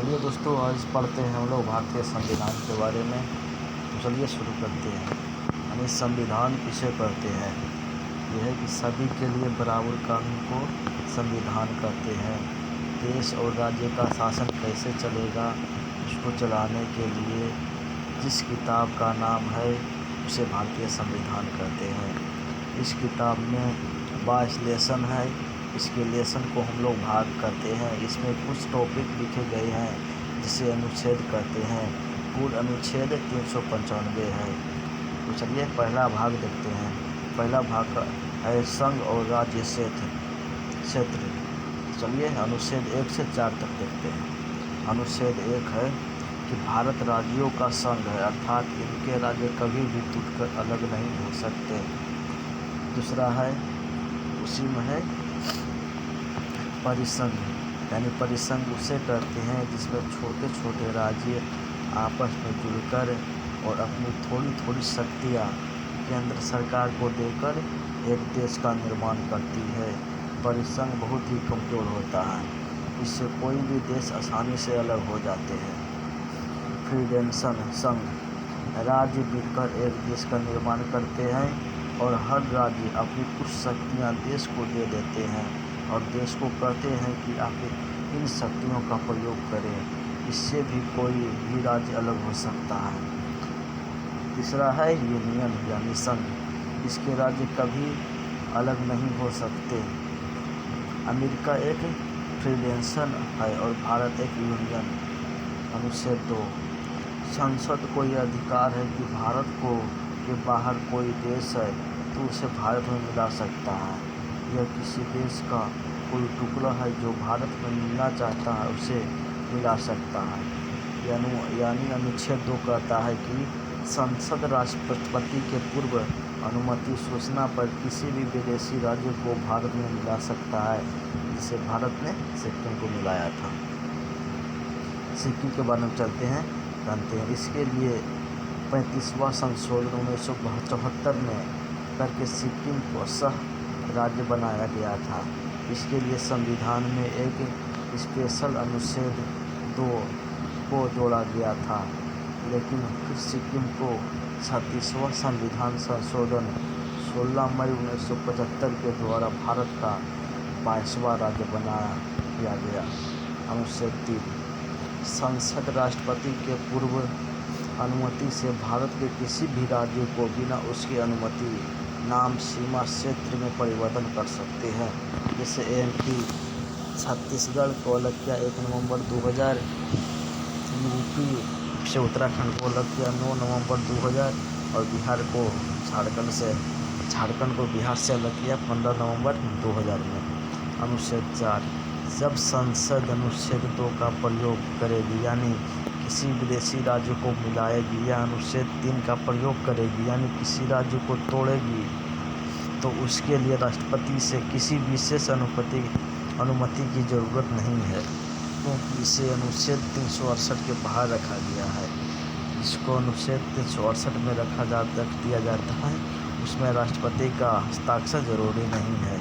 चलिए दोस्तों, आज पढ़ते हैं हम लोग भारतीय संविधान के बारे में। तो चलिए शुरू करते हैं। यानी संविधान किसे कहते हैं? यह है कि सभी के लिए बराबर कानून को संविधान कहते हैं। देश और राज्य का शासन कैसे चलेगा, उसको चलाने के लिए जिस किताब का नाम है उसे भारतीय संविधान कहते हैं। इस किताब में 22 लेसन है। इसके लेसन को हम लोग भाग करते हैं। इसमें कुछ टॉपिक लिखे गए हैं जिसे अनुच्छेद कहते हैं। कुल अनुच्छेद 395 है। तो चलिए पहला भाग देखते हैं। पहला भाग है संघ और राज्य क्षेत्र। चलिए अनुच्छेद 1 से 4 तक देखते हैं। अनुच्छेद 1 है कि भारत राज्यों का संघ है, अर्थात इनके राज्य कभी भी टूटकर अलग नहीं हो सकते। दूसरा है, उसी में है परिसंघ। यानी परिसंघ उसे कहते हैं जिसमें छोटे छोटे राज्य आपस में जुड़कर और अपनी थोड़ी थोड़ी शक्तियाँ केंद्र सरकार को देकर एक देश का निर्माण करती है। परिसंघ बहुत ही कमज़ोर होता है, इससे कोई भी देश आसानी से अलग हो जाते हैं। फेडरेशन संघ, राज्य मिलकर एक देश का निर्माण करते हैं और हर राज्य अपनी कुछ शक्तियाँ देश को दे देते हैं और देश को कहते हैं कि आप इन शक्तियों का प्रयोग करें। इससे भी कोई भी राज्य अलग हो सकता है। तीसरा है यूनियन यानी संघ। इसके राज्य कभी अलग नहीं हो सकते। अमेरिका एक फेडरेशन है और भारत एक यूनियन। अनुच्छेद 2, संसद को यह अधिकार है कि भारत के बाहर कोई देश है तो उसे भारत में मिला सकता है। यह किसी देश का कोई टुकड़ा है जो भारत में मिलना चाहता है उसे मिला सकता है। यानी अनुच्छेद 2 कहता है कि संसद राष्ट्रपति के पूर्व अनुमति सूचना पर किसी भी विदेशी राज्य को भारत में मिला सकता है, जिसे भारत ने सिक्किम को मिलाया था। सिक्किम के बारे में जानते हैं। इसके लिए 35वां संशोधन 1974 में करके सिक्किम को सह राज्य बनाया गया था। इसके लिए संविधान में एक स्पेशल अनुच्छेद 2 को जोड़ा गया था, लेकिन फिर सिक्किम को 36वां संविधान संशोधन 16 मई 1975 के द्वारा भारत का 22वां राज्य बनाया गया। अनुच्छेद 3, संसद राष्ट्रपति के पूर्व अनुमति से भारत के किसी भी राज्य को बिना उसकी अनुमति नाम, सीमा, क्षेत्र में परिवर्तन कर सकते हैं। जैसे MP छत्तीसगढ़ को अलग किया 1 नवंबर 2000, यूपी से उत्तराखंड को अलग किया 9 नवंबर 2000 और झारखंड को बिहार से अलग किया 15 नवंबर 2000 में। अनुच्छेद 4, जब संसद अनुच्छेद 2 का प्रयोग करेगी यानी किसी विदेशी राज्य को मिलाएगी या अनुच्छेद 3 का प्रयोग करेगी यानी किसी राज्य को तोड़ेगी, तो उसके लिए राष्ट्रपति से किसी विशेष अनुमति की ज़रूरत नहीं है, क्योंकि इसे अनुच्छेद 368 के बाहर रखा गया है। इसको अनुच्छेद 368 में रख दिया जाता है। उसमें राष्ट्रपति का हस्ताक्षर जरूरी नहीं है।